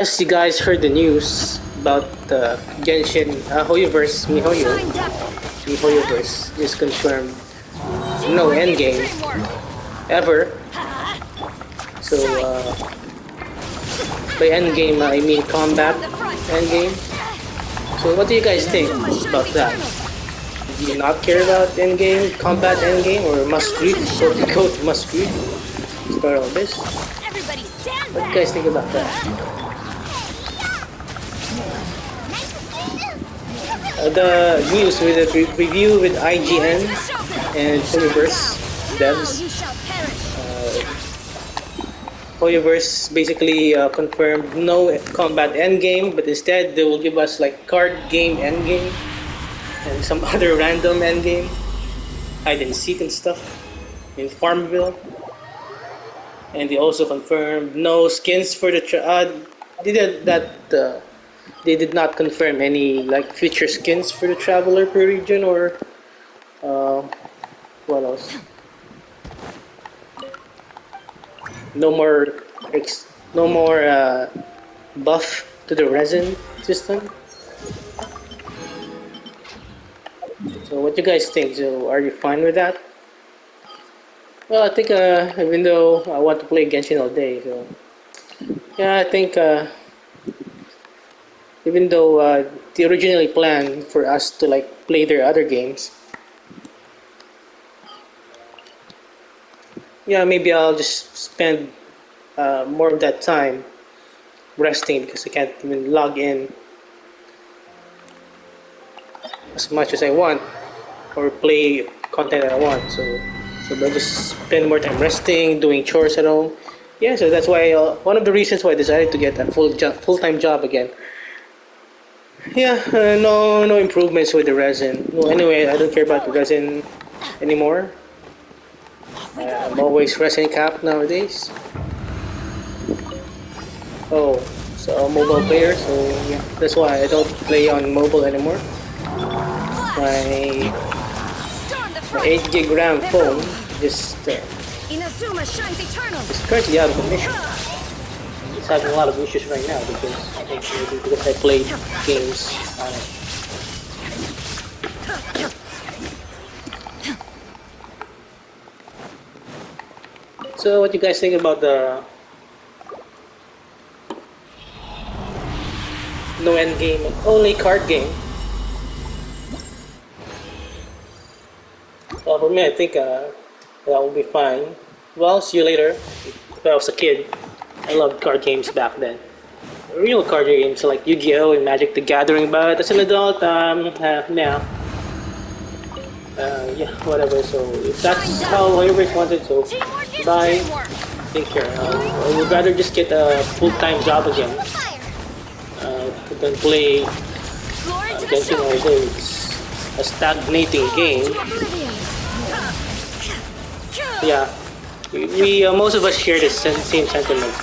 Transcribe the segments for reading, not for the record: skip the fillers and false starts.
Yes, you guys heard the news about the Genshin Hoyoverse Mihoyoverse is confirmed. No endgame ever. So by endgame I mean combat endgame. So what do you guys think about that? Do you not care about endgame, combat endgame, or must read? Or to go to must read? Start all this. What do you guys think about that? The news with a review with IGN and Hoyoverse devs. Hoyoverse basically confirmed no combat endgame, but instead they will give us like card game endgame and some other random endgame, hide and seek and stuff in Farmville. And they also confirmed no skins for the they did that they did not confirm any like future skins for the traveler per region or uh, what else? No more no more buff to the resin system. So what do you guys think? So are you fine with that? Well, I think even though I want to play Genshin all day, so yeah, I think even though they originally planned for us to like play their other games, yeah, maybe I'll just spend more of that time resting because I can't even log in as much as I want or play content that I want. So I'll just spend more time resting, doing chores at home. Yeah, so that's why one of the reasons why I decided to get a full-time job again. Yeah, no improvements with the resin. No, anyway, I don't care about the resin anymore. I'm always resin capped nowadays. Oh, so a mobile player, so yeah, that's why I don't play on mobile anymore. My 8 gig RAM phone just is currently out of commission. It's having a lot of issues right now because I played games on it. So what do you guys think about the no end game, only card game? Well, for me, I think that will be fine. Well, see you later. If I was a kid, I loved card games back then. Real card games like Yu-Gi-Oh! And Magic the Gathering, but as an adult, now, yeah, whatever. So if that's how I always wanted, so bye. Take care. I would rather just get a full-time job again than play Genshin all day. It's a stagnating game. Yeah, we most of us share the same sentiment.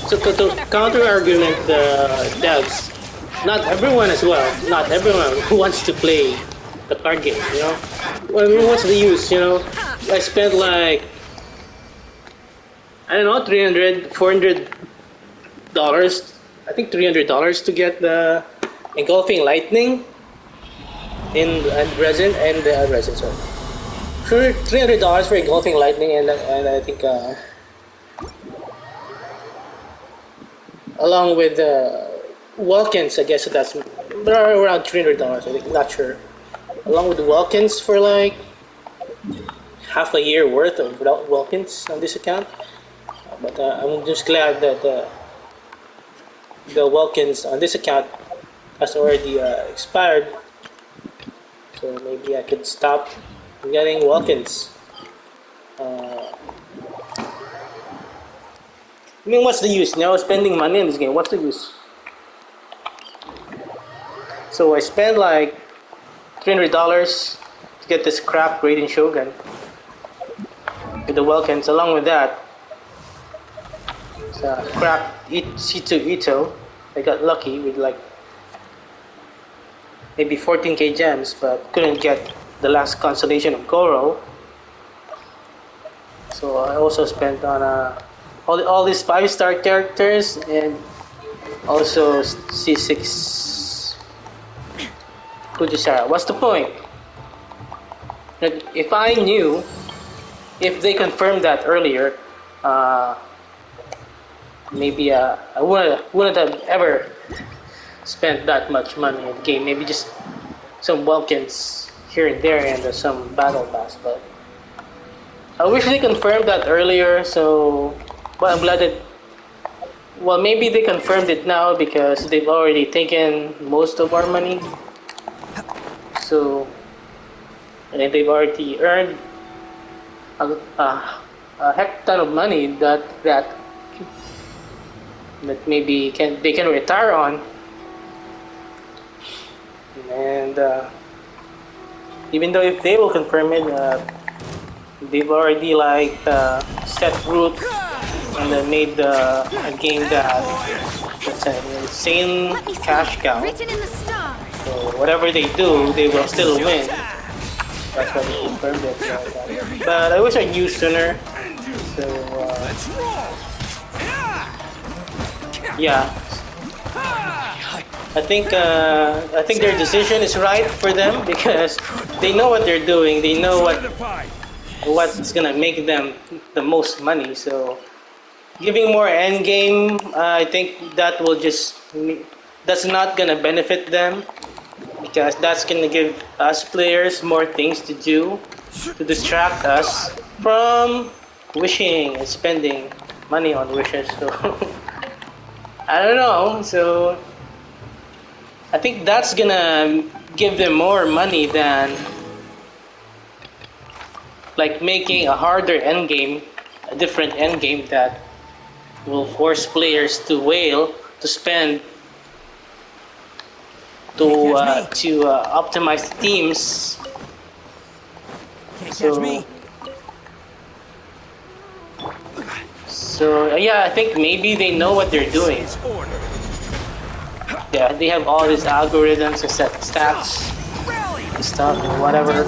So to counter argument the devs, not everyone as well. Not everyone wants to play the card game. You know, well, I mean, what's the use? You know, I spent like I don't know, 300, $400. I think $300 to get the engulfing lightning in resin and resin. Sorry. $300 for engulfing lightning and I think along with Welkins, I guess that's around $300. I think, not sure. Along with the Welkins for like half a year worth of without Welkins on this account. But I'm just glad that the Welkins on this account has already expired. So maybe I could stop getting Welkins. I mean, what's the use? You know, spending money in this game. What's the use? So I spent like $300 to get this crap Raiden Shogun with the Welkins. Along with that, it's a crap C2 Ito. I got lucky with like maybe 14k gems, but couldn't get the last constellation of Goro. So I also spent on all these 5-star characters and Also, C6 Kujisara. What's the point? Like, if I knew, if they confirmed that earlier, uh, maybe I wouldn't have ever spent that much money in the game. Maybe just some Vulcans here and there and some battle pass. But I wish they confirmed that earlier. So, but I'm glad that. Well, maybe they confirmed it now because they've already taken most of our money. So, and they've already earned a heck ton of money that maybe they can retire on. And even though if they will confirm it, they've already like set route and then made a game that's an insane cash cow. So whatever they do, they will still win. That's why they confirmed it. But I wish I knew sooner. So yeah, I think their decision is right for them because they know what they're doing. They know what's gonna make them the most money. So giving more end game, I think that's not gonna benefit them because that's gonna give us players more things to do to distract us from wishing and spending money on wishes. So I don't know. So I think that's gonna give them more money than like making a harder end game, a different end game that will force players to wail to spend to optimize teams. So yeah, I think maybe they know what they're doing. Yeah, they have all these algorithms to set stats and stuff and whatever.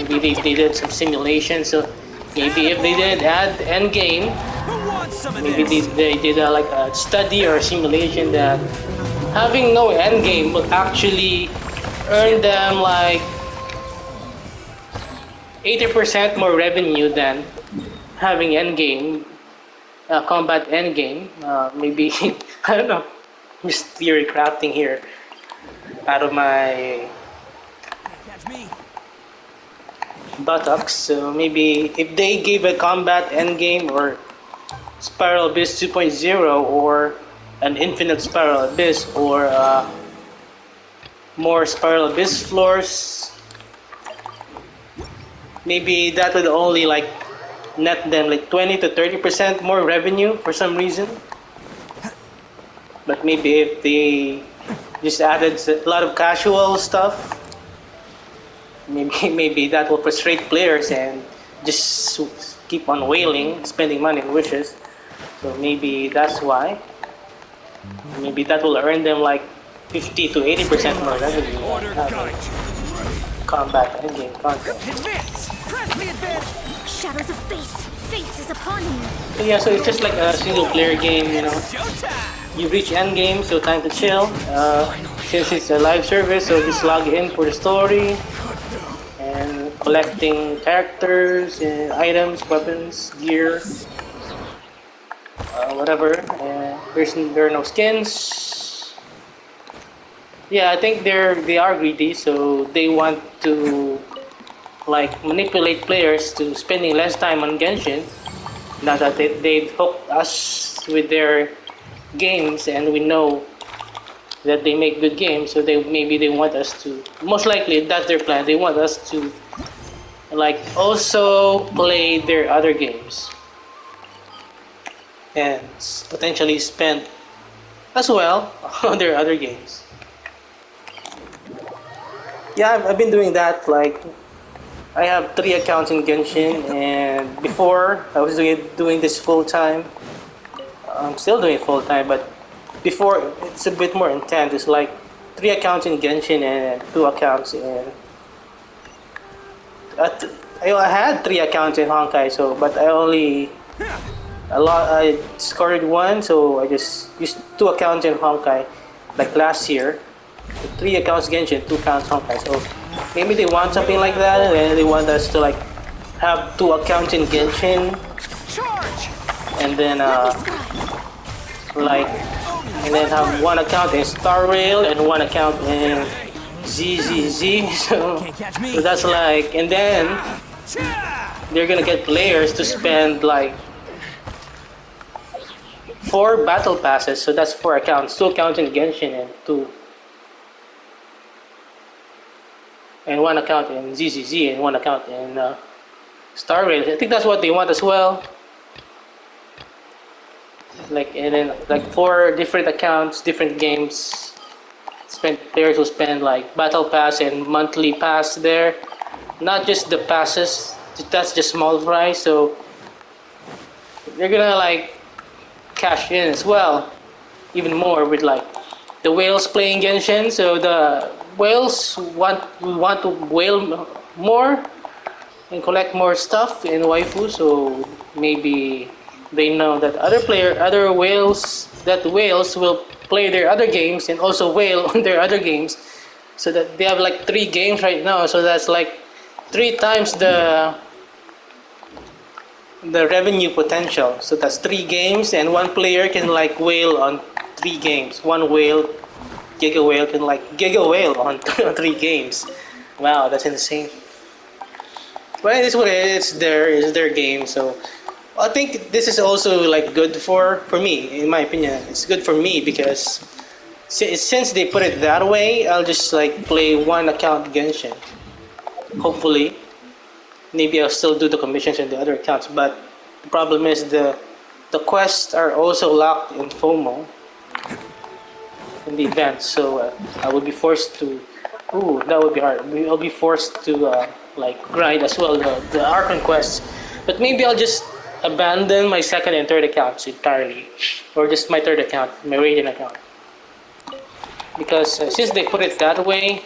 Maybe they did some simulation. So maybe if they didn't add end game, maybe they did like a study or a simulation that having no end game will actually earn them like 80% more revenue than having end game, combat end game. Maybe I don't know, just theory crafting here out of my buttocks. So maybe if they gave a combat end game or Spiral Abyss 2.0 or an infinite Spiral Abyss or more Spiral Abyss floors, maybe that would only like net them like 20 to 30% more revenue for some reason. But maybe if they just added a lot of casual stuff, maybe that will frustrate players and just keep on wailing, spending money on wishes. So maybe that's why. Maybe that will earn them like 50 to 80% more revenue than combat endgame content. Shadows of fate. Fate is upon you. So yeah, so it's just like a single player game, you know. You reach endgame, so time to chill. Since it's a live service, so just log in for the story and collecting characters and items, weapons, gear, whatever. There are no skins. Yeah, I think they are greedy, so they want to like manipulate players to spending less time on Genshin. Now that they've hooked us with their games and we know that they make good games, so maybe they want us to, most likely that's their plan, they want us to like also play their other games and potentially spend as well on their other games. Yeah, I've been doing that. Like I have 3 accounts in Genshin, and before I was doing this full time. I'm still doing it full time, but before it's a bit more intense. It's like 3 accounts in Genshin and 2 accounts in. I had 3 accounts in Honkai, so but I only a lot. I scored one, so I just used 2 accounts in Honkai, like last year. 3 accounts Genshin, 2 accounts Honkai. So maybe they want something like that, and they want us to like have 2 accounts in Genshin, Charge! and then Let me scry. like, and then have 1 account in Star Rail and 1 account in ZZZ. Can't catch me. So that's like, and then they're gonna get players to spend like 4 battle passes. So that's 4 accounts, 2 accounts in Genshin and 1 account in ZZZ and 1 account in Star Rail. I think that's what they want as well. Like, and then like 4 different accounts, different games. Players will spend like battle pass and monthly pass there. Not just the passes. That's just small fry. So they're gonna like cash in as well, even more with like the whales playing Genshin. So the whales want to whale more and collect more stuff in waifu. So maybe they know that other whales will play their other games and also whale on their other games. So that they have like 3 games right now. So that's like 3 times the revenue potential. So that's 3 games, and one player can like whale on 3 games. One whale, giga whale can like giga whale on 3 games. Wow, that's insane. But it is what it is. It's their game. So I think this is also like good for me, in my opinion. It's good for me because since they put it that way, I'll just like play 1 account Genshin. Hopefully, maybe I'll still do the commissions in the other accounts. But the problem is the quests are also locked in FOMO in the event, so I would be forced to. Ooh, that would be hard. I'll be forced to like grind as well the Archon quests. But maybe I'll just abandon my second and third accounts entirely, or just my third account, my Radiant account, because since they put it that way,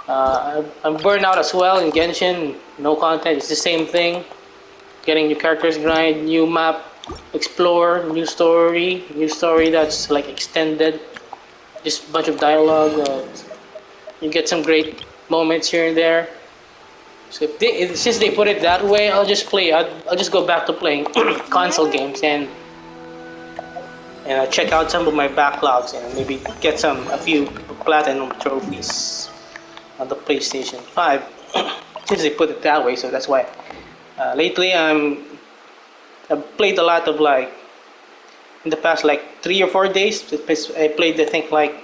I'm burned out as well in Genshin. No content. It's the same thing. Getting new characters grind, new map, explore, new story that's like extended. Just a bunch of dialogue. You get some great moments here and there. So since they put it that way, I'll just play. I'll just go back to playing console games and I'll check out some of my backlogs and maybe get a few platinum trophies on the PlayStation 5 since they put it that way. So that's why lately I've played a lot of like in the past like 3 or 4 days. I played I think like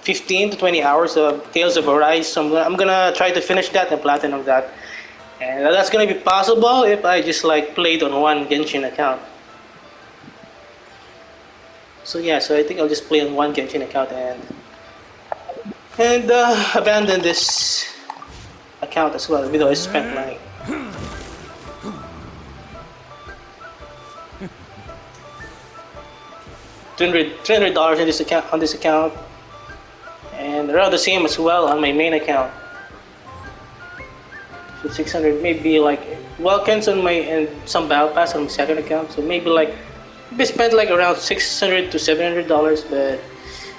15 to 20 hours of Tales of Arise. So I'm gonna try to finish that and platinum that, and that's gonna be possible if I just like played on one Genshin account. So yeah, so I think I'll just play on one Genshin account and abandon this account as well, even though I spent like $300 in this account, and around the same as well on my main account. So 600, maybe like Welkins on my and some battle pass on my second account. So maybe like we spent like around $600 to $700, but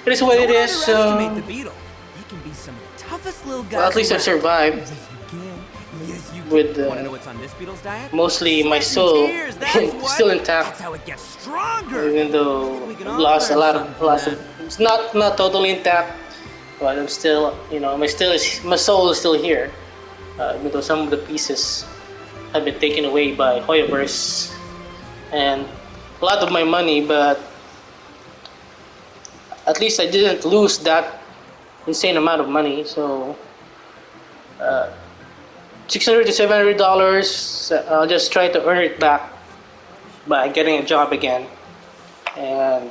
it is what it is. So The beetle. He can be some of the toughest little guys. well, at least I survived Yes, you can. Yes, you can. with Wanna know what's on this beetle's diet? mostly my Sweat and soul tears, that's what. still intact, That's how it gets stronger. even though We can I've all lost a learn lot something of from lots that. of. It's not totally intact, but I'm still, my soul is still here. Even though some of the pieces have been taken away by Hoyoverse and a lot of my money, but at least I didn't lose that insane amount of money. So $600 to $700, I'll just try to earn it back by getting a job again and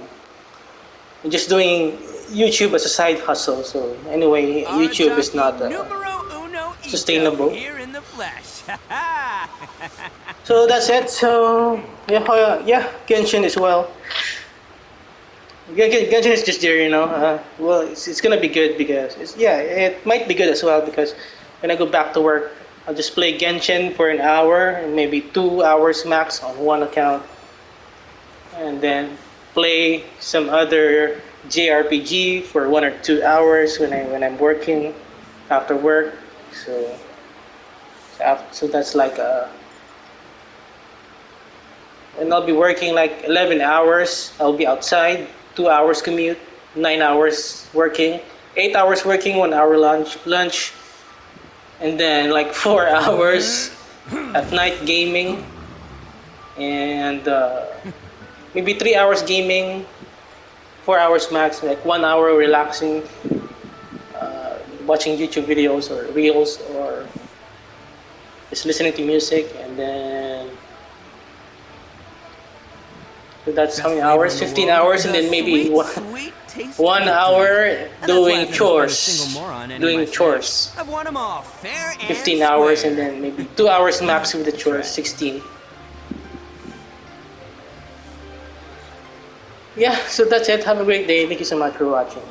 just doing YouTube as a side hustle. So anyway, YouTube is not sustainable. Here in the flesh. So that's it. So yeah, Genshin as well. Genshin is just there, well, it's gonna be good because it might be good as well because when I go back to work, I'll just play Genshin for an hour, maybe 2 hours max on one account, and then play some other JRPG for 1 or 2 hours when I'm working after work. So so that's like and I'll be working like 11 hours. I'll be outside, 2 hours commute, 9 hours working, 8 hours working, 1 hour lunch, and then like 4 hours at night gaming, and maybe 3 hours gaming, 4 hours max, like 1 hour relaxing, watching YouTube videos or reels or just listening to music, and then so that's how Best many flavor hours? in the 15 world. hours, and The then maybe sweet, one, sweet taste one of hour victory. And that's why doing I've never found a chores. single moron any of my Doing friends. chores. I've won them all, fair and 15 hours, and square. then maybe 2 hours max with the That's chores, right. 16. Yeah, so that's it. Have a great day. Thank you so much for watching.